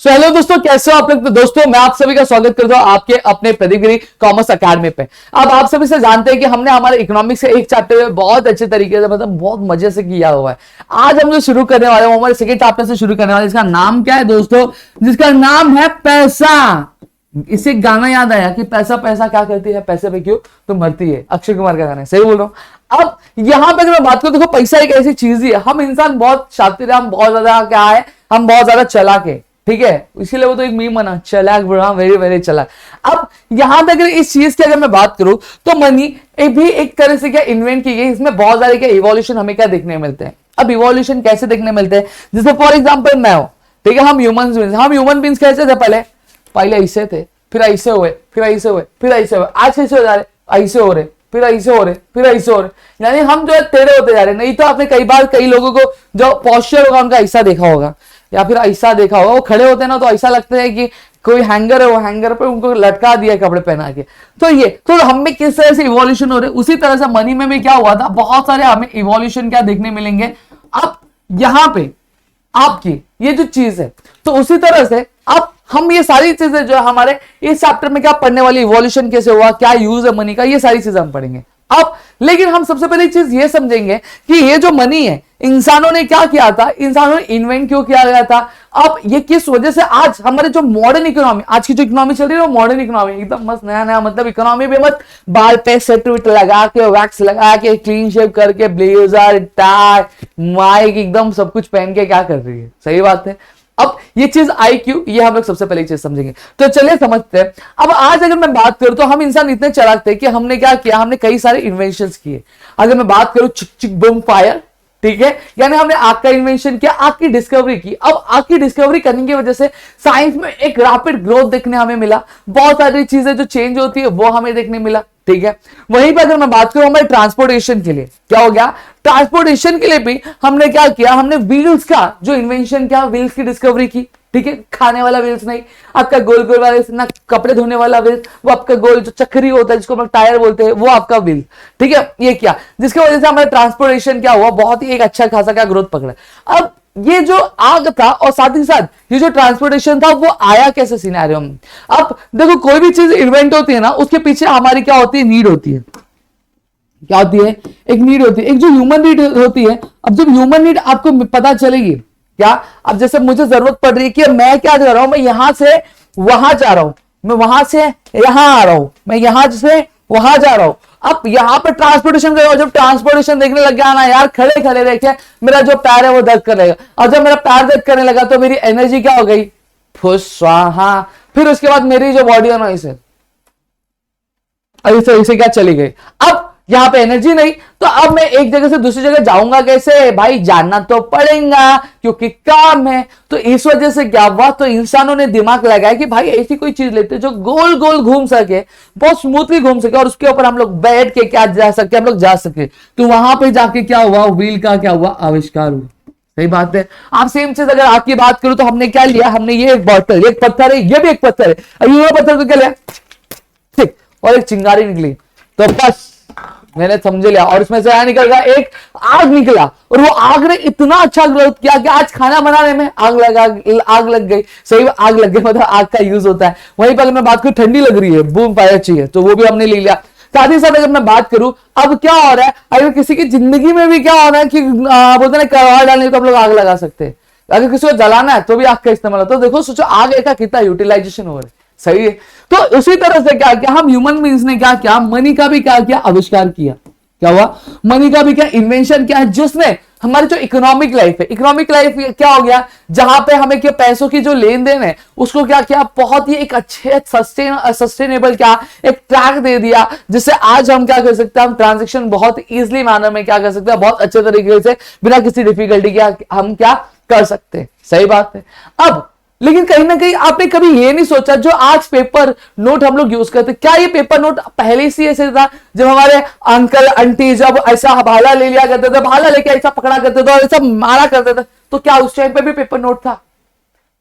Hello दोस्तों, कैसे हो आप लोग। तो दोस्तों मैं आप सभी का स्वागत करता हूं आपके अपने प्रदीप गिरी कॉमर्स अकेडमी पे। अब आप सभी से जानते हैं कि हमने हमारे इकोनॉमिक्स से एक चैप्टर में बहुत अच्छे तरीके से मतलब बहुत मजे से किया हुआ है। आज हम जो शुरू करने वाले हैं हमारे सेकंड चैप्टर से शुरू करने वाले, जिसका नाम क्या है दोस्तों? जिसका नाम है पैसा। इसे गाना याद आया कि पैसा पैसा क्या करती है, पैसे पे क्यों तो मरती है। अक्षय कुमार का गाना है, सही बोल रहा हूं। अब यहां पे अगर मैं बात करूं, देखो पैसा एक ऐसी चीज ही है। हम इंसान बहुत शातिर है, हम बहुत ज्यादा क्या है, हम बहुत ज्यादा चालाक है, ठीक है। इसीलिए वो तो एक मीम बना, चालाक बुरा वेरी वेरी चालाक। अब यहां पे अगर इस चीज की अगर मैं बात करूं तो मनी भी एक तरह से क्या इन्वेंट की गई। इसमें बहुत सारे क्या इवोल्यूशन हमें क्या देखने मिलते हैं। अब इवोल्यूशन कैसे देखने मिलते हैं, जैसे फॉर एग्जाम्पल मैं हूं, ठीक है। हम ह्यूमन बींग्स कैसे थे? पहले ऐसे थे, फिर ऐसे हुए, फिर ऐसे हुए, फिर ऐसे हुए, आज कैसे हो जा रहे? ऐसे हो रहे, फिर ऐसे हो रहे, फिर ऐसे हो रहे। यानी हम जो है टेढ़े होते जा रहे। नहीं तो आपने कई बार कई लोगों को जो पॉस्चर होगा उनका ऐसा देखा होगा या फिर ऐसा देखा होगा। वो खड़े होते हैं ना तो ऐसा लगता है कि कोई हैंगर है, वो हैंगर पे उनको लटका दिया कपड़े पहना के। तो ये तो हमें किस तरह से इवोल्यूशन हो रहे, उसी तरह से मनी में भी क्या हुआ था, बहुत सारे हमें इवोल्यूशन क्या देखने मिलेंगे। अब यहां पे आपकी ये जो चीज है, तो उसी तरह से अब हम ये सारी चीजें जो हमारे इस चैप्टर में क्या पढ़ने वाली, इवोल्यूशन कैसे हुआ, क्या यूज है मनी का, ये सारी चीजें हम पढ़ेंगे। अब लेकिन हम सबसे पहले चीज ये समझेंगे कि ये जो मनी है इंसानों ने क्या किया था, इंसानों ने इन्वेंट क्यों किया गया था। अब ये किस वजह से आज हमारे जो मॉडर्न इकोनॉमी, आज की जो इकोनॉमी चल रही है वो मॉडर्न इकोनॉमी एकदम मस्त नया नया, मतलब इकोनॉमी भी मत बाल पे सेट वेट लगा के, वैक्स लगा के, क्लीन शेव करके, ब्लेजर टाई माइक एकदम सब कुछ पहन के क्या कर रही है। सही बात है। अब ये चीज आई क्यों, ये हम लोग सबसे पहले चीज समझेंगे। तो चलिए समझते हैं। अब आज अगर मैं बात करूं तो हम इंसान इतने चालाक थे कि हमने क्या किया, हमने कई सारे इन्वेंशंस किए। अगर मैं बात करूं चिक चिक बूम फायर, ठीक है, यानी हमने आग का इन्वेंशन किया, आग की डिस्कवरी की। अब आग की डिस्कवरी करने की वजह से साइंस में एक रैपिड ग्रोथ देखने हमें मिला। बहुत सारी चीजें जो चेंज होती है वो हमें देखने मिला, ठीक है। वहीं पर अगर मैं बात करूं हमारे ट्रांसपोर्टेशन के लिए क्या हो गया, ट्रांसपोर्टेशन के लिए भी हमने क्या किया, हमने व्हील्स का जो इन्वेंशन किया, व्हील्स की डिस्कवरी की, ठीक है। खाने वाला व्हील्स नहीं, आपका गोल गोल वाला ना, कपड़े धोने वाला व्हील, वो आपका गोल जो चक्री होता है जिसको हम टायर बोलते हैं, वो आपका व्हील, ठीक है। ये क्या, जिसकी वजह से हमारा ट्रांसपोर्टेशन क्या हुआ, बहुत ही एक अच्छा खासा क्या ग्रोथ पकड़ा। अब ये जो आग था और साथ ही साथ ये जो ट्रांसपोर्टेशन था वो आया कैसे सिनेरियो में। अब देखो कोई भी चीज इन्वेंट होती है ना, उसके पीछे हमारी क्या होती है, नीड होती है। क्या होती है? एक नीड होती है, एक जो ह्यूमन नीड होती है। अब जब ह्यूमन नीड आपको पता चलेगी क्या, अब जैसे मुझे जरूरत पड़ रही है कि मैं क्या कर रहा हूं, मैं यहां से वहां जा रहा हूं, मैं वहां से यहां आ रहा हूं, मैं यहां से वहां जा रहा हूं। अब यहां पर ट्रांसपोर्टेशन करो, जब ट्रांसपोर्टेशन देखने लग गया ना यार, खड़े खड़े देखे मेरा जो पैर है वो दर्द कर लेगा। और जब मेरा पैर दर्द करने लगा तो मेरी एनर्जी क्या हो गई, फुस स्वाहा। फिर उसके बाद मेरी जो बॉडी है ना इसे ऐसे क्या चली गई। अब यहां पे एनर्जी नहीं, तो अब मैं एक जगह से दूसरी जगह जाऊंगा कैसे भाई, जाना तो पड़ेगा क्योंकि काम है। तो इस वजह से क्या हुआ, तो इंसानों ने दिमाग लगाया कि भाई ऐसी कोई चीज लेते जो गोल गोल घूम सके, बहुत स्मूथली घूम सके, और उसके ऊपर हम लोग बैठ के क्या जा सकते, हम लोग जा सके। तो वहां पे जाके क्या हुआ, व्हील का क्या हुआ, आविष्कार हुआ। सही बात है। आप सेम चीज अगर आपकी बात करूं तो हमने क्या लिया, हमने ये एक बॉटल, एक पत्थर है, ये भी एक पत्थर है, और ये पत्थर को क्या लिया, ठीक, और एक चिंगारी निकली। तो बस मैंने समझ लिया, और इसमें से क्या निकल गया, एक आग निकला। और वो आग ने इतना अच्छा ग्रोथ किया कि आज खाना बनाने में आग लग गई। सही, आग लग गई मतलब आग का यूज होता है। वहीं पर मैं बात करूं, ठंडी लग रही है, बूम फायर चाहिए, तो वो भी हमने ले लिया। साथ ही साथ अगर मैं बात करूं, अब क्या हो रहा है, अगर किसी की जिंदगी में भी क्या हो रहा है कि बोलते ना कड़वा डालने तो हम लोग आग लगा सकते हैं। अगर किसी को जलाना है तो भी आग का इस्तेमाल होता है। तो देखो सोचो आग का कितना यूटिलाइजेशन हो रहा है। सही है। तो उसी तरह से क्या किया, हम ह्यूमन बीइंग्स ने क्या किया, मनी का भी क्या किया, आविष्कार किया। क्या हुआ, मनी का भी क्या इन्वेंशन किया, जिसने हमारी जो इकोनॉमिक लाइफ है, इकोनॉमिक लाइफ क्या हो गया, जहां पे हमें क्या पैसों की जो लेन देन है उसको क्या किया, बहुत ही एक अच्छे सस्टेनेबल क्या एक ट्रैक दे दिया, जिससे आज हम क्या कर सकते हैं, हम ट्रांजेक्शन बहुत इजिली मैनर में क्या कर सकते हैं, बहुत अच्छे तरीके से बिना किसी डिफिकल्टी के हम क्या कर सकते हैं। सही बात है। अब लेकिन कहीं ना कहीं आपने कभी ये नहीं सोचा, जो आज पेपर नोट हम लोग यूज करते, क्या ये पेपर नोट पहले से ऐसे था, जब हमारे अंकल आंटी जब ऐसा भाला ले लिया करते थे, भाला लेके ऐसा पकड़ा करते थे और ऐसा मारा करते थे, तो क्या उस टाइम पे भी पेपर नोट था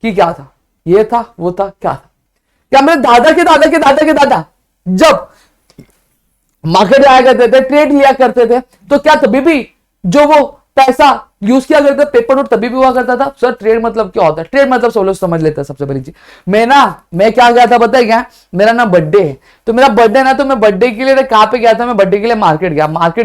कि क्या था, ये था वो था, क्या था, क्या मेरे दादा के दादा के दादा के दादा जब मार्केट आया करते थे, ट्रेड लिया करते थे, तो क्या तभी भी जो वो पैसा यूज किया करते पेपर नोट तभी भी हुआ करता था। सर ट्रेड मतलब क्या होता है? ट्रेड मतलब सब लोग समझ लेते हैं। सबसे पहली चीज मैं क्या गया था पता है क्या? मेरा ना बर्थडे है, तो मेरा बर्थडे ना, तो मैं बर्थडे के लिए कहाँ पे गया था? मैं बर्थडे के लिए मार्केट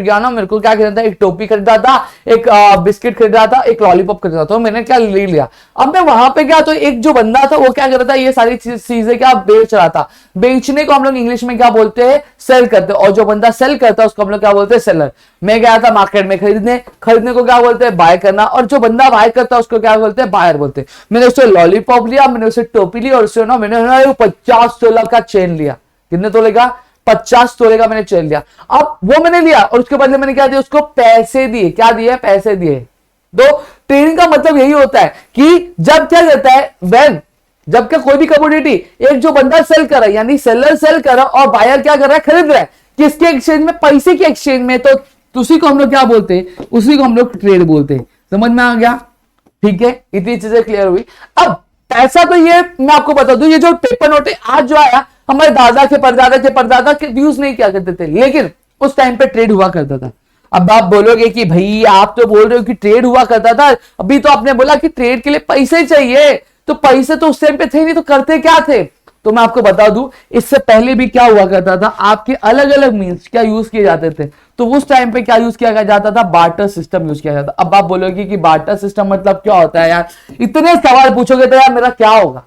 गया ना, मेरे को क्या खरीदा था? एक टोपी खरीदा था, एक बिस्किट खरीदा था, एक लॉलीपॉप खरीदा था। तो मैंने क्या ले लिया। अब मैं वहां पे गया तो एक जो बंदा था वो क्या कर रहा था? ये सारी चीजें क्या बेच रहा था। बेचने को हम लोग इंग्लिश में क्या बोलते हैं? सेल करते हैं। और जो बंदा सेल करता है उसको हम लोग क्या बोलते हैं? सेलर। मैं गया था मार्केट में खरीदने को क्या बोलते हैं? बाय करना। और जो बंदा बाय करता है उसको क्या बोलते हैं? बायर बोलते हैं। मैंने उससे लॉलीपॉप लिया, मैंने उससे टोपी ली, और उससे ना मैंने 50 तोला का चेन लिया। कितने तोले का? 50 तोले का मैंने चेन लिया। अब वो मैंने लिया और उसके बदले मैंने क्या दिया? उसको पैसे दिए। क्या दिए? पैसे दिए। तो ट्रेडिंग का मतलब यही होता है कि जब क्या कहता है, जब क्या कोई भी कमोडिटी, एक जो बंदा सेल कर रहा है यानी सेलर सेल कर रहा है और बायर क्या कर रहा है? खरीद रहा है। किसके एक्सचेंज में? पैसे के एक्सचेंज में। तो उसी को हम लोग क्या बोलते हैं? उसी को हम लोग ट्रेड बोलते हैं। समझ में आ गया? ठीक है, इतनी चीजें क्लियर हुई। अब पैसा तो ये मैं आपको बता दूं, ये जो पेपर नोट है आज जो आया, हमारे दादा के परदादा के यूज नहीं किया करते थे, लेकिन उस टाइम पे ट्रेड हुआ करता था। अब आप बोलोगे कि भाई आप तो बोल रहे हो कि ट्रेड हुआ करता था, अभी तो आपने बोला कि ट्रेड के लिए पैसे चाहिए, तो पैसे तो उस टाइम पे थे नहीं, तो करते क्या थे? तो मैं आपको बता दूं, इससे पहले भी क्या हुआ करता था, आपके अलग अलग मीन्स क्या यूज किए जाते थे। तो उस टाइम पे क्या यूज किया जाता था? बार्टर सिस्टम यूज किया जाता। अब आप बोलोगे कि बार्टर सिस्टम मतलब क्या होता है यार? इतने सवाल पूछोगे तो यार मेरा क्या होगा।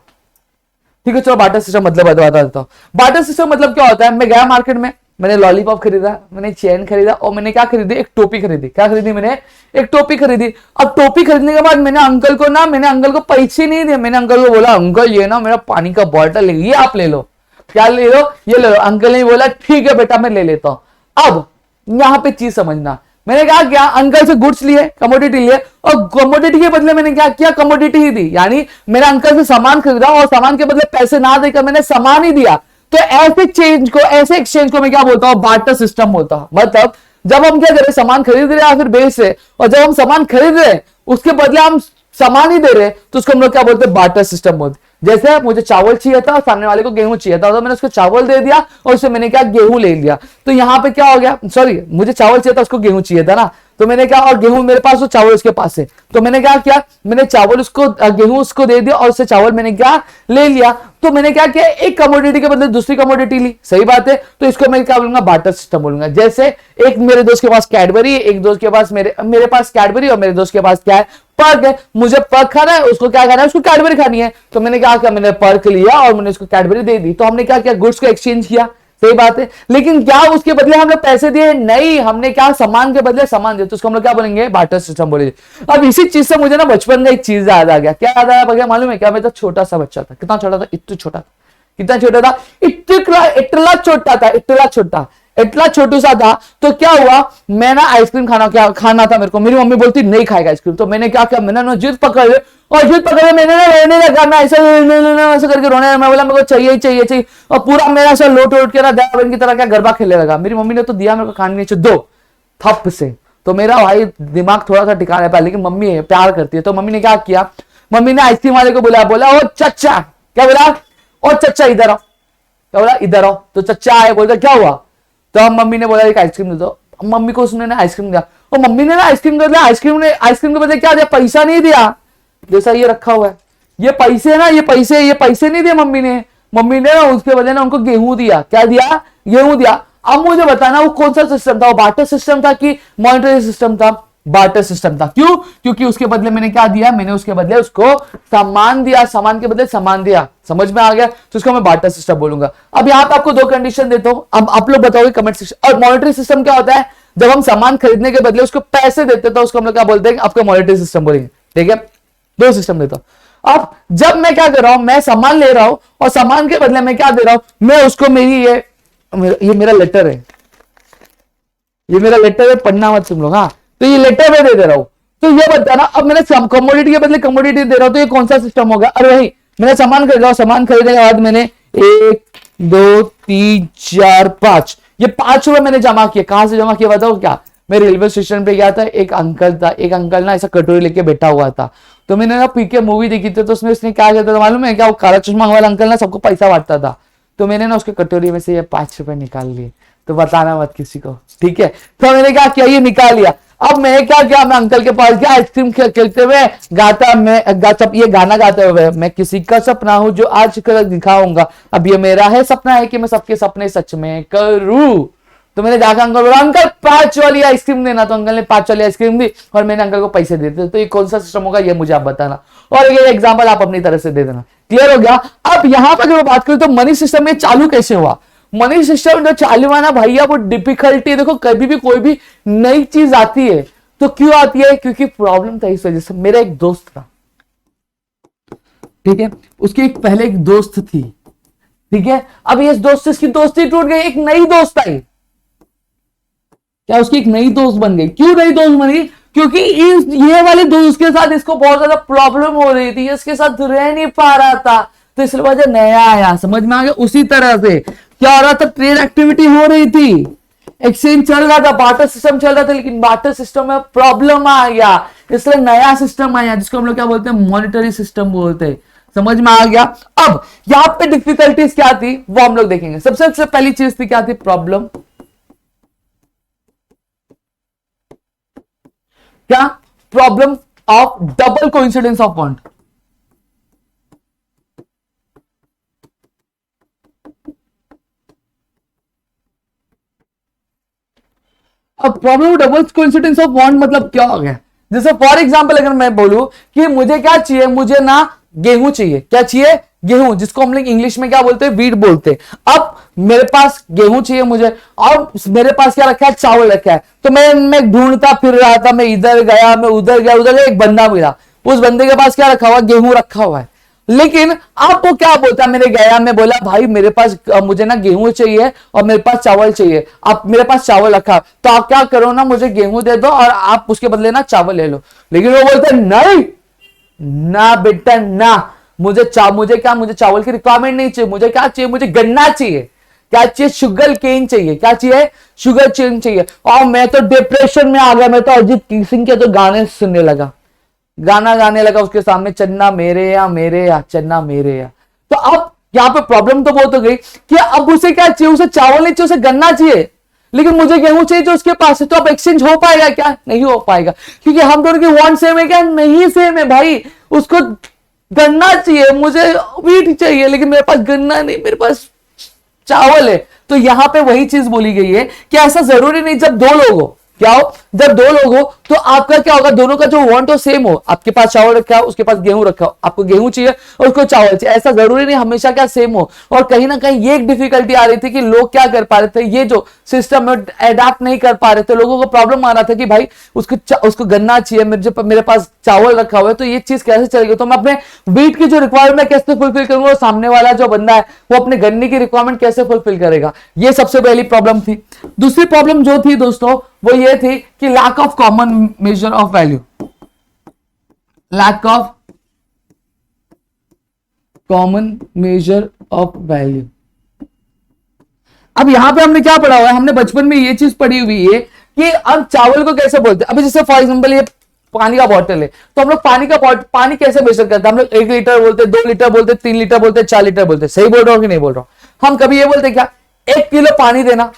ठीक है, चलो बार्टर सिस्टम मतलब बता देता हूं। बार्टर सिस्टम मतलब क्या होता है? मैं गया मार्केट में, मैंने लॉलीपॉप खरीदा, मैंने चेन खरीदा, और मैंने क्या खरीदी? एक टोपी खरीदी। क्या खरीदी मैंने? एक टोपी खरीदी। अब टोपी खरीदने के बाद मैंने अंकल को पैसे नहीं दिए। मैंने अंकल को बोला, अंकल ये ना मेरा पानी का बॉटल है, ये आप ले लो। क्या ले लो? ये ले लो। अंकल ने बोला ठीक है बेटा मैं ले लेता हूं। अब यहां पे चीज समझना, मैंने क्या किया? अंकल से गुड्स लिए, कमोडिटी लिए, और कमोडिटी के बदले मैंने क्या किया? कमोडिटी ही दी। यानी मेरा अंकल से सामान खरीदा और सामान के बदले पैसे ना देकर मैंने सामान ही दिया। तो ऐसे एक्सचेंज को मैं क्या बोलता हूं? बार्टर सिस्टम बोलता हूं। मतलब जब हम क्या करें? सामान खरीद रहे या फिर बेच रहे, और जब हम सामान खरीद रहे उसके बदले हम सामान ही दे रहे, तो उसको हम लोग क्या बोलते हैं? बार्टर सिस्टम बोलते। जैसे मुझे चावल चाहिए था और सामने वाले को गेहूं चाहिए था, तो मैंने उसको चावल दे दिया और उससे मैंने क्या? गेहूं ले लिया। तो यहां पे क्या हो गया? सॉरी, मुझे चावल चाहिए था, उसको गेहूं चाहिए था ना, तो मैंने क्या? और गेहूं मेरे पास और चावल उसके पास है, तो मैंने क्या किया? मैंने चावल उसको गेहूं उसको दे दिया और उससे चावल मैंने क्या? ले लिया। तो मैंने क्या किया? एक कमोडिटी के बदले दूसरी कमोडिटी ली। सही बात है। तो इसको मैं क्या बोलूंगा? बार्टर सिस्टम बोलूंगा। जैसे एक मेरे दोस्त के पास कैडबरी है, एक दोस्त के पास मेरे पास कैडबरी, और मेरे दोस्त के पास क्या है? पर्क है। मुझे पर्क खाना है, उसको क्या खाना है? उसको कैडबरी खानी है। तो मैंने क्या किया? मैंने पर्क लिया और मैंने उसको कैडबरी दे दी। तो हमने क्या किया? गुड्स को एक्सचेंज किया। सही बात है। लेकिन क्या उसके बदले हम लोग पैसे दिए? नहीं, हमने क्या? सामान के बदले सामान दिया। तो उसको हम लोग क्या बोलेंगे? बार्टर सिस्टम बोलेंगे। अब इसी चीज से मुझे ना बचपन में एक चीज याद आ गया। क्या याद आया भैया मालूम है क्या? मैं तो छोटा सा बच्चा था। कितना छोटा था? इतना छोटा था। कितना छोटा था? इतना छोटा था, इतना छोटू सा था। तो क्या हुआ? मैं ना आइसक्रीम खाना था मेरे को। मेरी मम्मी बोलती नहीं खाएगा आइसक्रीम। तो मैंने क्या किया? मैंने ना जिद पकड़ मैंने ना रोने लगा। मैं ऐसे करके रोने, मैं बोला मेरे को चाहिए। और पूरा मेरा ऐसा लोट के ना दया बहन की तरह क्या गरबा खेलने लगा। मेरी मम्मी ने तो दिया मेरे को खाने नीचे दो थप से। तो मेरा भाई दिमाग थोड़ा सा टिका रहता है, लेकिन मम्मी है प्यार करती है। तो मम्मी ने क्या किया? मम्मी ने आइसक्रीम वाले को बोला ओ चचा, क्या बोला? ओ चचा इधर आओ। क्या बोला? इधर आओ। तो चचा आए, बोलता क्या हुआ? तो मम्मी ने बोला एक आइसक्रीम दे दो। मम्मी को उसने आइसक्रीम दिया, और मम्मी ने ना आइसक्रीम दे दिया। आइसक्रीम के बदले क्या दिया? पैसा नहीं दिया। जैसा ये रखा हुआ है, ये पैसे ना, ये पैसे नहीं दिए मम्मी ने ना उसके बदले ना उनको गेहूं दिया। क्या दिया? गेहूं दिया। अब मुझे बताना वो कौन सा सिस्टम था? वो बार्टर सिस्टम था कि मॉनेटरी सिस्टम था? बार्टर सिस्टम था। क्यों? क्योंकि उसके बदले मैंने क्या दिया? मैंने उसके बदले उसको सामान दिया, सामान के बदले सामान दिया। समझ में आ गया? तो उसको मैं बार्टर सिस्टम बोलूंगा। अब यहां पे आपको दो कंडीशन देता हूं, अब आप लोग बताओगे कमेंट सेक्शन। और मॉनेटरी सिस्टम क्या होता है? जब हम सामान खरीदने के बदले उसको पैसे देते तो उसको हम लोग क्या बोलते हैं? आपको मॉनेटरी सिस्टम बोलेंगे। ठीक है, दो सिस्टम देता हूं। अब जब मैं क्या कर रहा हूं? मैं सामान ले रहा हूं और सामान के बदले मैं क्या दे रहा हूं? मैं उसको ये मेरा लेटर है, ये मेरा लेटर है, पढ़ना मत तुम लोग। हाँ, तो ये लेटर में दे रहा हूं। तो ये बताना, अब मैंने कमोडिटी के बदले कमोडिटी दे रहा हूं, तो ये कौन सा सिस्टम होगा? अरे वही, मैंने सामान खरीद रहा हूं, सामान खरीदने के बाद मैंने 1 2 3 4 5 ये 5 रुपए मैंने जमा किए। कहां से जमा किया बताओ? क्या? मैं रेलवे स्टेशन पे गया था, एक अंकल ना ऐसा कटोरी लेके बैठा हुआ था। तो मैंने ना पीके मूवी देखी थी, तो उसमें उसने क्या कहता था मालूम है क्या? वो काला चश्मा वाला अंकल ना सबको पैसा बांटता था। तो मैंने ना उसके कटोरी में से ये 5 रुपए निकाल लिए। तो बताना मत किसी को, ठीक है? तो मैंने क्या किया? ये निकाल लिया। अब मैं क्या किया, मैं अंकल के पास गया, आइसक्रीम खेलते हुए गाता, ये गाना गाते हुए, मैं किसी का सपना हूं जो आज कर दिखाऊंगा, अब ये मेरा है सपना है कि मैं सबके सपने सच में करूं। तो मैंने जाकर अंकल बोला, अंकल 5 वाली आइसक्रीम देना। तो अंकल ने 5 वाली आइसक्रीम दी और मैंने अंकल को पैसे दे दिए। तो ये कौन सा सिस्टम होगा ये मुझे आप बताना, और ये एग्जांपल आप अपनी तरफ से दे देना। क्लियर हो गया। अब यहां पर अगर मैं बात करूं तो मनी सिस्टम में चालू कैसे हुआ, मनी सिस्टम जो चालू हुआ ना भैया, वो डिफिकल्टी, देखो कभी भी कोई भी नई चीज आती है तो क्यों आती है, क्योंकि प्रॉब्लम था। इस वजह से मेरा एक दोस्त था, ठीक है, उसकी पहले एक दोस्त थी, ठीक है, अब इस दोस्त से इसकी दोस्ती टूट गई, एक नई दोस्त आई, क्या उसकी एक नई दोस्त बन गई। क्यों नई दोस्त बनी, क्योंकि ये वाले दोस्त के साथ इसको बहुत ज्यादा प्रॉब्लम हो रही थी, इसके साथ रह नहीं पा रहा था, तो इसलिए वजह नया आया। समझ में आ गया। उसी तरह से क्या हो रहा था, ट्रेड एक्टिविटी हो रही थी, एक्सचेंज चल रहा था, बार्टर सिस्टम चल रहा था, लेकिन बार्टर सिस्टम में प्रॉब्लम आ गया, इसलिए नया सिस्टम आया जिसको हम लोग क्या बोलते हैं, मॉनिटरी सिस्टम बोलते हैं। समझ में आ गया। अब यहां पे डिफिकल्टीज क्या थी वो हम लोग देखेंगे। सबसे पहली चीज थी क्या थी, प्रॉब्लम, क्या, problem of double coincidence of point. अब problem double coincidence of bond मतलब क्या हो गया, जैसे फॉर एग्जांपल अगर मैं बोलूं कि मुझे क्या चाहिए, मुझे ना गेहूं चाहिए, क्या चाहिए, गेहूं, जिसको हम लोग इंग्लिश में क्या बोलते हैं, वीट बोलते हैं। अब मेरे पास गेहूं चाहिए मुझे, और मेरे पास क्या रखा है, चावल रखा है। तो मैं ढूंढता फिर रहा था, मैं इधर गया, मैं उधर गया, एक बंदा मिला, उस बंदे के पास क्या रखा हुआ, गेहूं रखा हुआ है। लेकिन आपको क्या बोलता, मैंने गया, मैं बोला भाई मेरे पास मुझे ना गेहूं चाहिए और मेरे पास चावल चाहिए, आप मेरे पास चावल रखा, तो आप क्या करो ना, मुझे गेहूं दे दो और आप उसके बदले ना चावल ले लो। लेकिन वो बोलते नहीं, ना बेटा ना, मुझे क्या, मुझे चावल की रिक्वायरमेंट नहीं चाहिए, मुझे क्या चाहिए, मुझे गन्ना चाहिए, क्या चाहिए, शुगर केन चाहिए, क्या चाहिए, शुगर केन चाहिए। और मैं तो डिप्रेशन में आ गया, मैं तो अरिजीत सिंह के तो गाने सुनने लगा, गाना गाने लगा उसके सामने, चन्ना मेरे या चन्ना मेरे या। तो अब यहां पे प्रॉब्लम तो बहुत हो गई कि अब उसे क्या चाहिए, उसे चावल नहीं चाहिए, उसे गन्ना चाहिए, लेकिन मुझे गेहूं चाहिए जो उसके पास है। तो अब एक्सचेंज हो पाएगा क्या, नहीं हो पाएगा, क्योंकि हम दोनों की वांट सेम है क्या, नहीं सेम है भाई। उसको गन्ना चाहिए, मुझे वीट चाहिए, लेकिन मेरे पास गन्ना नहीं, मेरे पास चावल है। तो यहां पे वही चीज बोली गई है कि ऐसा जरूरी नहीं, जब दो लोग हो, क्या हो, जब दो लोग हो तो आपका क्या होगा, दोनों का जो वांट हो सेम हो, आपके पास चावल रखा हो, उसके पास गेहूं रखा हो, आपको गेहूं चाहिए और उसको चावल चाहिए, ऐसा जरूरी नहीं हमेशा क्या सेम हो। और कहीं ना कहीं ये एक डिफिकल्टी आ रही थी कि लोग क्या कर पा रहे थे, ये जो सिस्टम में एडाप्ट नहीं कर पा रहे थे, लोगों को प्रॉब्लम आ रहा था कि भाई उसको गन्ना चाहिए, मेरे पास चावल रखा हुआ है, तो ये चीज कैसे चलेगी, तो मैं अपने वीट की जो रिक्वायरमेंट कैसे फुलफिल करूंगा, सामने वाला जो बंदा है वो अपने गन्ने की रिक्वायरमेंट कैसे फुलफिल करेगा। ये सबसे पहली प्रॉब्लम थी। दूसरी प्रॉब्लम जो थी दोस्तों वो ये थी कि lack of common measure of value, lack of common measure of value. अब यहां पे हमने क्या पढ़ा हुआ है, हमने बचपन में ये चीज पढ़ी हुई है कि अब चावल को कैसे बोलते हैं। अभी जैसे फॉर एग्जांपल ये पानी का बॉटल है, तो हम लोग पानी कैसे मेजर करते हैं, हम लोग 1 लीटर बोलते, 2 लीटर बोलते, 3 लीटर बोलते, 4 लीटर बोलते। सही बोल रहा हूं कि नहीं बोल रहा हूं, हम कभी ये बोलते क्या 1 किलो पानी देना,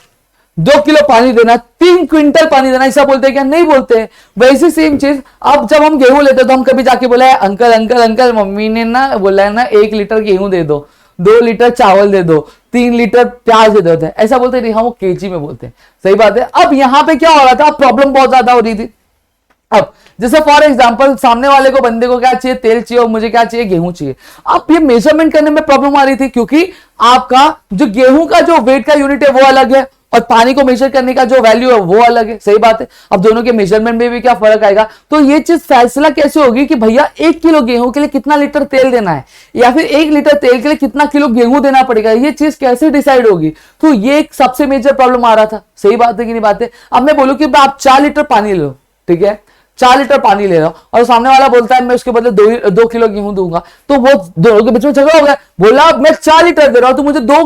2 किलो पानी देना, 3 क्विंटल पानी देना, ऐसा बोलते हैं क्या, नहीं बोलते। वैसे सेम चीज अब जब हम गेहूं लेते तो हम कभी जाके बोला है अंकल अंकल अंकल मम्मी ने ना बोला है ना 1 लीटर गेहूं दे दो, 2 लीटर चावल दे दो, 3 लीटर प्याज दे दो, ऐसा बोलते नहीं, हाँ वो केजी में बोलते हैं। सही बात है। अब यहां पे क्या हो रहा था, प्रॉब्लम बहुत ज्यादा हो रही थी। अब जैसे फॉर एग्जांपल सामने वाले को बंदे को क्या चाहिए, तेल चाहिए, और मुझे क्या चाहिए, गेहूं चाहिए। अब ये मेजरमेंट करने में प्रॉब्लम आ रही थी क्योंकि आपका जो गेहूं का जो वेट का यूनिट है वो अलग है और पानी को मेजर करने का जो वैल्यू है वो अलग है। सही बात है। अब दोनों के मेजरमेंट में भी क्या फर्क आएगा, तो ये चीज फैसला कैसे होगी कि भैया 1 किलो गेहूं के लिए कितना लीटर तेल देना है, या फिर 1 लीटर तेल के लिए कितना किलो गेहूं देना पड़ेगा, ये चीज कैसे डिसाइड होगी। तो ये एक सबसे मेजर प्रॉब्लम आ रहा था। सही बात है कि नहीं बात है। अब मैं बोलूं कि आप 4 लीटर पानी ले लो, ठीक है, 4 लीटर पानी ले रहा हूं और सामने वाला बोलता है मैं उसके बदले 2 किलो गेहूं दूंगा, तो वो दोनों के बीच में झगड़ा हो गया। बोला मैं 4 लीटर दे रहा हूं, तो मुझे 2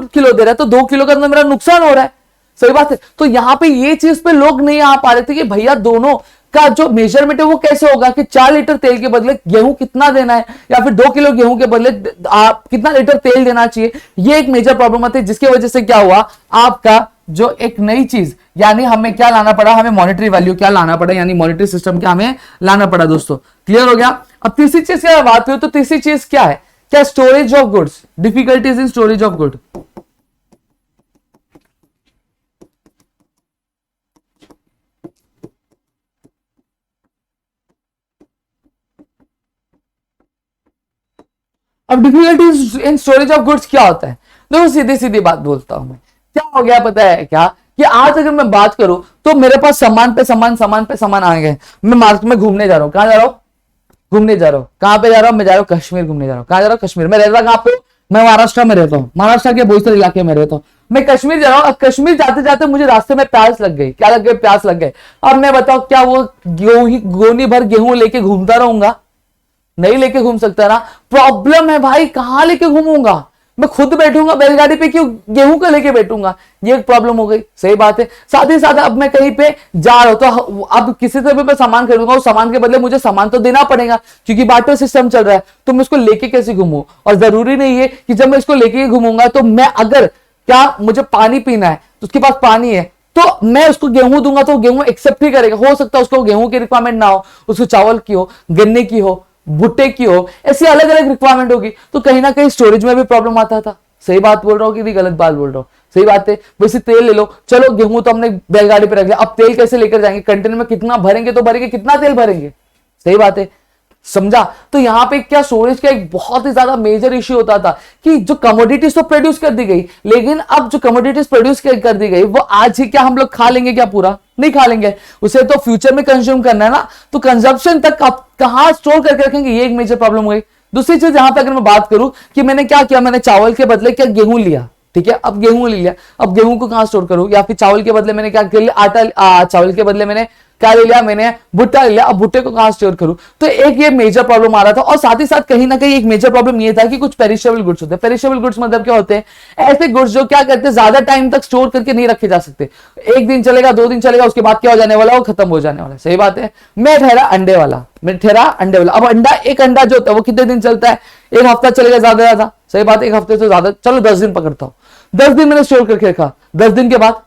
किलो दे रहा है, तो 2 किलो का तो मेरा नुकसान हो रहा है। सही बात है। तो यहां पे ये चीज पे लोग नहीं आ पा रहे थे कि भैया दोनों का जो मेजरमेंट है वो कैसे होगा कि 4 लीटर तेल के बदले गेहूं कितना देना है, या फिर 2 किलो गेहूं के बदले कितना लीटर तेल देना चाहिए। ये एक मेजर प्रॉब्लम आती है, जिसकी वजह से क्या हुआ, आपका जो एक नई चीज, यानी हमें क्या लाना पड़ा, हमें मॉनेटरी वैल्यू क्या लाना पड़ा, यानी मॉनेटरी सिस्टम क्या हमें लाना पड़ा दोस्तों। क्लियर हो गया। अब तीसरी चीज की बात करूं तो तीसरी चीज क्या है, क्या storage of goods, difficulties in storage of good. अब difficulties in storage of goods क्या होता है, देखो सीधी सीधी बात बोलता हूं मैं, क्या हो गया पता है क्या, कि आज अगर मैं बात करूं तो मेरे पास सामान पे सामान, सामान पे सामान आ गए। मैं मार्केट में घूमने जा रहा हूं, कहां जा रहा हूं, घूमने जा रहा हूं, कहां पे जा रहा हूं, मैं जा रहा हूं कश्मीर घूमने जा रहा हूं, कहां जा रहा हूं, कश्मीर। मैं रहता कहां पे, मैं महाराष्ट्र में रहता हूं, महाराष्ट्र के बोईसर इलाके में रहता हूं, मैं कश्मीर जा रहा हूं। अब कश्मीर जाते जाते मुझे रास्ते में प्यास लग गई, क्या लग गई, प्यास लग गई। अब मैं बताओ क्या वो गोनी भर गेहूं लेके घूमता रहूंगा, नहीं लेके घूम सकता ना। प्रॉब्लम है भाई, कहां लेके घूमूंगा, मैं खुद बैठूंगा बैलगाड़ी पे, क्यों गेहूं का लेके बैठूंगा, ये एक प्रॉब्लम हो गई। सही बात है। साथ ही साथ अब मैं कहीं पे जा रहा हूं तो अब किसी से भी मैं सामान खरीदूंगा, उस सामान के बदले मुझे सामान तो देना पड़ेगा, क्योंकि बार्टर सिस्टम चल रहा है। तो मैं उसको लेके कैसे घूमूं, और जरूरी नहीं है कि जब मैं इसको लेके घूमूंगा तो मैं अगर क्या मुझे पानी पीना है तो उसके पास पानी है तो मैं उसको गेहूं दूंगा तो गेहूं एक्सेप्ट ही करेगा। हो सकता है उसको गेहूं की रिक्वायरमेंट ना हो, उसको चावल की हो, गन्ने की हो, भुट्टे की हो, ऐसी अलग अलग रिक्वायरमेंट होगी। तो कहीं ना कहीं स्टोरेज में भी प्रॉब्लम आता था। सही बात बोल रहा हूं कि नहीं गलत बात बोल रहा हूं, सही बात है। वैसे तेल ले लो, चलो गेहूं तो हमने बैलगाड़ी पे रख लिया, अब तेल कैसे लेकर जाएंगे, कंटेनर में कितना भरेंगे तो भरेंगे, कितना तेल भरेंगे। सही बात है, समझा। तो यहां पे क्या स्टोरेज का एक बहुत ही ज्यादा मेजर इश्यू होता था कि जो कमोडिटीज तो प्रोड्यूस कर दी गई, लेकिन अब जो कमोडिटीज प्रोड्यूस कर दी गई वो आज ही क्या हम लोग खा लेंगे क्या, पूरा नहीं खा लेंगे, उसे तो फ्यूचर में कंज्यूम करना है ना। तो कंजप्शन तक आप कहां स्टोर करके रखेंगे, ये एक मेजर प्रॉब्लम हो गई। दूसरी चीज यहां पर अगर मैं बात करूं कि मैंने क्या किया, मैंने चावल के बदले क्या गेहूं लिया, ठीक है। अब गेहूं ले लिया, अब गेहूं को कहां स्टोर करूं, या फिर चावल के बदले मैंने क्या कर लिया, आटा, चावल के बदले मैंने क्या ले लिया, मैंने भुट्टा ले लिया। अब भुट्टे को कहां स्टोर करूं, तो एक ये मेजर प्रॉब्लम आ रहा था। और साथ ही साथ कहीं ना कहीं एक मेजर प्रॉब्लम ये था कि कुछ पेरिशेबल गुड्स होते हैं। पेरिशेबल गुड्स मतलब क्या होते हैं, ऐसे गुड्स जो क्या करते हैं ज्यादा टाइम तक स्टोर करके नहीं रखे जा सकते। एक दिन चलेगा, 2 दिन चलेगा, उसके बाद क्या हो जाने वाला है, वो खत्म हो जाने वाला है। सही बात है। मैं ठहरा अंडे वाला, मैं ठहरा अंडे वाला। अब अंडा, एक अंडा जो होता है वो कितने दिन चलता है, एक हफ्ता चलेगा ज्यादा। सही बात है, एक हफ्ते से ज्यादा, चलो 10 दिन पकड़ता हूं। 10 दिन मैंने स्टोर करके रखा, 10 दिन के बाद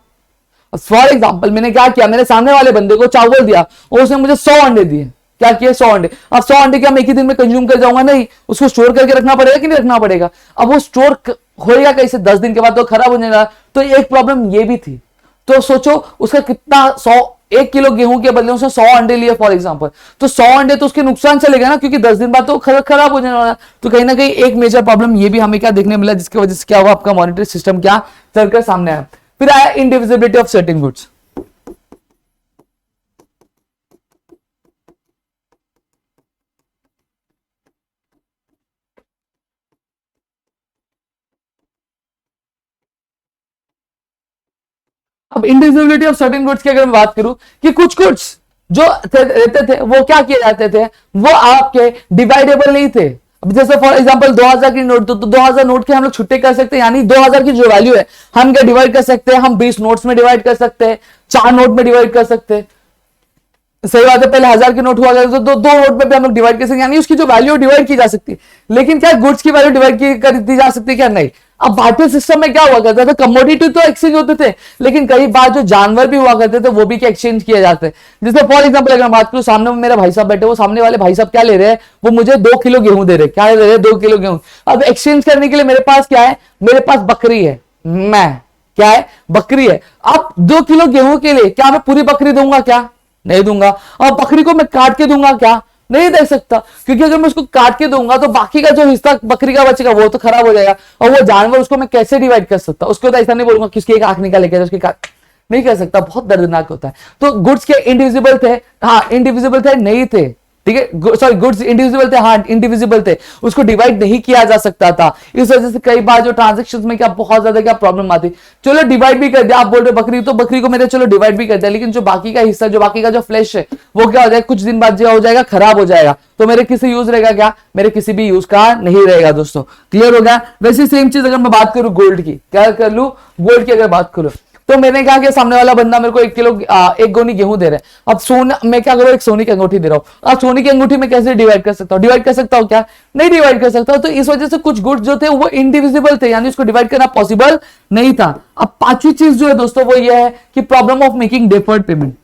फॉर एग्जाम्पल मैंने क्या किया, मैंने सामने वाले बंदे को चावल दिया और उसने मुझे 100 अंडे दिए। क्या किए, 100 अंडे। अब 100 अंडे क्या मैं एक ही दिन में कंज्यूम कर जाऊंगा, नहीं, उसको स्टोर करके रखना पड़ेगा कि नहीं रखना पड़ेगा। अब वो स्टोर होएगा कैसे, 10 दिन के बाद तो खराब हो जाएगा। तो एक प्रॉब्लम ये भी थी। तो सोचो उसका कितना, 1 किलो गेहूं के बदले उसने 100 अंडे लिए फॉर एग्जांपल, तो 100 अंडे तो उसके नुकसान चलेगा ना, क्योंकि 10 दिन बाद तो खराब हो जाने वाला। तो कहीं ना कहीं एक मेजर प्रॉब्लम ये भी हमें क्या देखने मिला, जिसकी वजह से क्या हुआ, आपका मॉनेटरी सिस्टम क्या चलकर सामने आया। फिर आया इंडिविजिबिलिटी ऑफ सर्टेन गुड्स। अब इंडिविजिबिलिटी ऑफ सर्टेन गुड्स की अगर मैं बात करूं कि कुछ गुड्स जो रहते थे वो क्या किए जाते थे, वो आपके डिवाइडेबल नहीं थे। अब जैसे फॉर एग्जांपल 2000 की नोट, तो 2000 नोट के हम लोग छुट्टे कर सकते हैं, यानी 2000 की जो वैल्यू है हम क्या डिवाइड कर सकते हैं, हम 20 नोट्स में डिवाइड कर सकते हैं, 4 नोट में डिवाइड कर सकते हैं। सही बात है। पहले 1000 के नोट हुआ करते तो 2 नोट में भी हम लोग डिवाइड कर सकते हैं, यानी उसकी जो वैल्यू डिवाइड की जा सकती है। लेकिन क्या गुड्स की वैल्यू डिवाइड कर दी जा सकती है क्या, नहीं। अब बार्टर सिस्टम में क्या हुआ करता था, कमोडिटी तो एक्सचेंज होते थे, लेकिन कई बार जो जानवर भी हुआ करते थे वो भी क्या एक्सचेंज किए जाते हैं। जैसे फॉर एग्जांपल अगर मैं बात करूं, सामने मेरा भाई साहब बैठे, वो सामने वाले भाई साहब क्या ले रहे हैं, वो मुझे 2 किलो गेहूं दे रहे हैं। क्या ले रहे हैं, 2 किलो गेहूं। अब एक्सचेंज करने के लिए मेरे पास क्या है, मेरे पास बकरी है, मैं क्या है, बकरी है। अब 2 किलो गेहूं के लिए क्या मैं पूरी बकरी दूंगा, क्या नहीं दूंगा। और बकरी को मैं काट के दूंगा, क्या नहीं दे सकता, क्योंकि अगर मैं उसको काट के दूंगा तो बाकी का जो हिस्सा बकरी का बचेगा वो तो खराब हो जाएगा। और वो जानवर, उसको मैं कैसे डिवाइड कर सकता, उसको तो ऐसा नहीं बोलूंगा कि उसकी एक आंख निकालेगा, उसकी नहीं कर सकता, बहुत दर्दनाक होता है। तो गुड्स के इंडिविजिबल थे, हाँ इंडिविजिबल थे, नहीं थे, ठीक है, सॉरी गुड्स इंडिविजिबल थे, हाँ इंडिविजिबल थे, उसको डिवाइड नहीं किया जा सकता था। इस वजह से कई बार जो ट्रांजेक्शंस में क्या बहुत ज्यादा क्या प्रॉब्लम आती। चलो डिवाइड भी कर दिया, आप बोल रहे बकरी, तो बकरी को मैंने चलो डिवाइड भी कर दिया, लेकिन जो बाकी का हिस्सा, जो बाकी का जो फ्लैश है वो क्या हो जाएगा, कुछ दिन बाद जो हो जाएगा, खराब हो जाएगा। तो मेरे किसी यूज रहेगा क्या, मेरे किसी भी यूज का नहीं रहेगा दोस्तों। क्लियर हो गया। वैसे सेम चीज अगर मैं बात करूं गोल्ड की, क्या कर लू, गोल्ड की अगर बात करूं तो मैंने कहा कि सामने वाला बंदा मेरे को 1 किलो 1 गोनी गेहूं दे रहा है। अब सोना मैं क्या करूँ, एक सोने की अंगूठी दे रहा हूँ। अब सोने की अंगूठी में कैसे डिवाइड कर सकता हूँ, डिवाइड कर सकता हूँ क्या, नहीं डिवाइड कर सकता। तो इस वजह से कुछ गुड्स जो थे वो इंडिविजिबल थे, यानी उसको डिवाइड करना पॉसिबल नहीं था। अब पांचवी चीज जो है दोस्तों वो ये है कि problem of making deferred payment.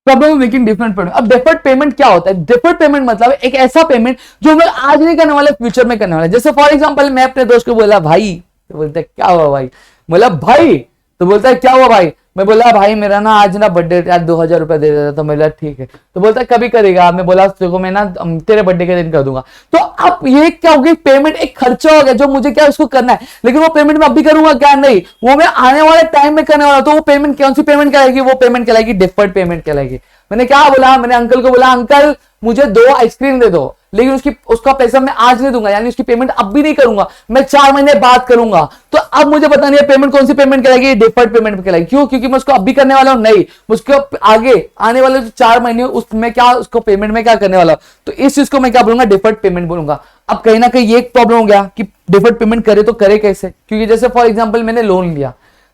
Problem making different payment. अब डेफर्ड पेमेंट क्या होता है, डेफर्ड पेमेंट मतलब एक ऐसा पेमेंट जो हम लोग आज नहीं करने वाले, फ्यूचर में करने वाले। जैसे फॉर एग्जांपल मैं अपने दोस्त को बोला भाई, तो बोलता है क्या हुआ भाई, बोला भाई, तो बोलता है क्या हुआ भाई, मैं बोला भाई मेरा ना आज ना बर्थडे यार 2,000 रुपए दे देता, तो बोला ठीक है। तो बोलता है कभी करेगा, मैं बोला देखो मैं ना तेरे बर्थडे के दिन कर दूंगा। तो अब ये क्या होगी, पेमेंट एक खर्चा हो गया जो मुझे क्या उसको करना है, लेकिन वो पेमेंट मैं अभी करूंगा क्या, नहीं, वो मैं आने वाले टाइम में करने वाला। तो वो पेमेंट कौन सी पेमेंट कहलाएगी, वो पेमेंट कहलाएगी डिफर्ड पेमेंट कहलाएगी। मैंने क्या बोला, मैंने अंकल को बोला अंकल मुझे 2 आइसक्रीम दे दो, लेकिन उसका पैसा मैं आज नहीं दूंगा, यानी उसकी पेमेंट अब भी नहीं करूंगा, मैं 4 महीने बाद करूंगा। तो अब मुझे पता नहीं है पेमेंट कौन सी पेमेंट कहलाएगी, डिफर्ड पेमेंट कहलाएगी। क्यों, क्योंकि मैं उसको अब भी करने वाला हूं, नहीं, उसको आगे आने वाले जो 4 महीने उसमें क्या उसको पेमेंट में क्या करने वाला हूं। तो इस चीज को मैं क्या बोलूंगा, डिफर्ड पेमेंट बोलूंगा। अब कहीं ना कहीं ये एक प्रॉब्लम हो गया कि डिफर्ड पेमेंट करे तो करे कैसे, क्योंकि जैसे फॉर एग्जाम्पल मैंने लोन लिया,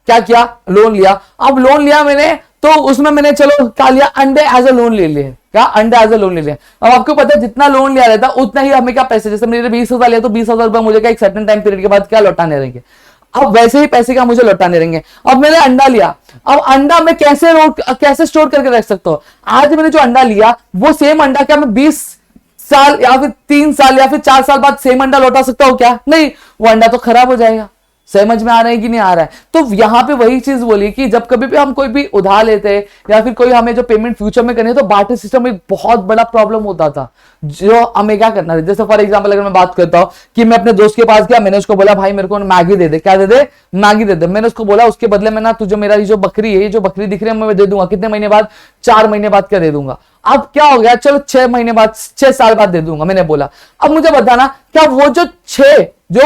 क्या किया, लोन लिया। अब लोन लिया मैंने, तो उसमें मैंने चलो क्या लिया, अंडे एज अ लोन ले लिए, क्या अंडे एज अ लोन ले लिया। अब आपको पता है जितना लोन लिया रहता उतना ही हमें क्या पैसे, जैसे मैंने 20,000 लिया तो 20,000 रुपए मुझे क्या एक सर्टेन टाइम पीरियड के बाद क्या लौटाने रहेंगे। अब वैसे ही पैसे क्या मुझे लौटाने रहेंगे। अब मैंने अंडा लिया, अब अंडा मैं कैसे स्टोर करके रख सकता हूं। आज मैंने जो अंडा लिया वो सेम अंडा क्या मैं 20 साल या फिर 3 साल या फिर 4 साल बाद सेम अंडा लौटा सकता हूं क्या, नहीं, वो अंडा तो खराब हो जाएगा। समझ में आ रहा है कि नहीं आ रहा है। तो यहां पे वही चीज बोली कि जब कभी भी हम कोई भी उधार लेते हैं या फिर कोई हमें जो पेमेंट फ्यूचर में करनी है, तो बार्टर सिस्टम एक बहुत बड़ा प्रॉब्लम होता था जो हमें क्या करना था। जैसे फॉर एग्जांपल अगर मैं बात करता हूं कि मैं अपने दोस्त के पास गया, मैंने उसको बोला भाई मेरे को मैगी दे दे, क्या दे दे, मैगी दे दे। मैंने उसको बोला उसके बदले में ना तुझे मेरा जो बकरी है, जो बकरी दिख रही है मैं दे दूंगा, कितने महीने बाद, 4 महीने बाद क्या दे दूंगा। अब क्या हो गया, चलो 6 महीने बाद, 6 साल बाद दे दूंगा, मैंने बोला। अब मुझे बताना क्या वो जो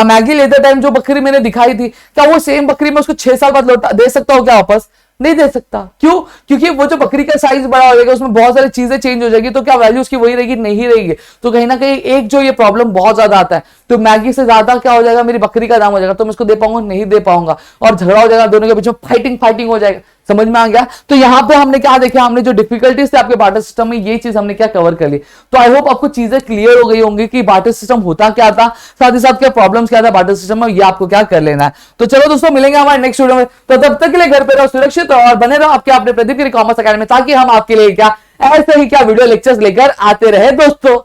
मैगी लेते टाइम जो बकरी मैंने दिखाई थी, क्या वो सेम बकरी में उसको 6 साल बाद लौटा दे सकता हूं क्या वापस, नहीं दे सकता। क्यों, क्योंकि वो जो बकरी का साइज बड़ा हो जाएगा, उसमें बहुत सारी चीजें चेंज हो जाएगी, तो क्या वैल्यू उसकी वही रहेगी, नहीं रहेगी। तो कहीं ना कहीं एक जो ये प्रॉब्लम बहुत ज्यादा आता है, तो मैगी से ज्यादा क्या हो जाएगा, मेरी बकरी का दाम हो जाएगा, तो मैं उसको दे पाऊंगा, नहीं दे पाऊंगा, और झगड़ा हो जाएगा, दोनों के बीच में फाइटिंग हो जाएगा। समझ में आ गया। तो यहां पे हमने क्या देखा, हमने जो डिफिकल्टीज थे आपके बार्टर सिस्टम में, ये चीज हमने क्या कवर कर ली। तो आई होप आपको चीजें क्लियर हो गई होंगी कि बार्टर सिस्टम होता क्या था, साथ ही साथ क्या प्रॉब्लम्स क्या था बार्टर सिस्टम में, ये आपको क्या कर लेना है। तो चलो दोस्तों मिलेंगे हमारे नेक्स्ट वीडियो में, तो तब तक के लिए घर पे रहो, सुरक्षित और बने रहो आपके अपने प्रदीप गिरी कॉमर्स अकेडमी, ताकि हम आपके लिए क्या ऐसे ही क्या वीडियो लेक्चर्स लेकर आते रहे दोस्तों।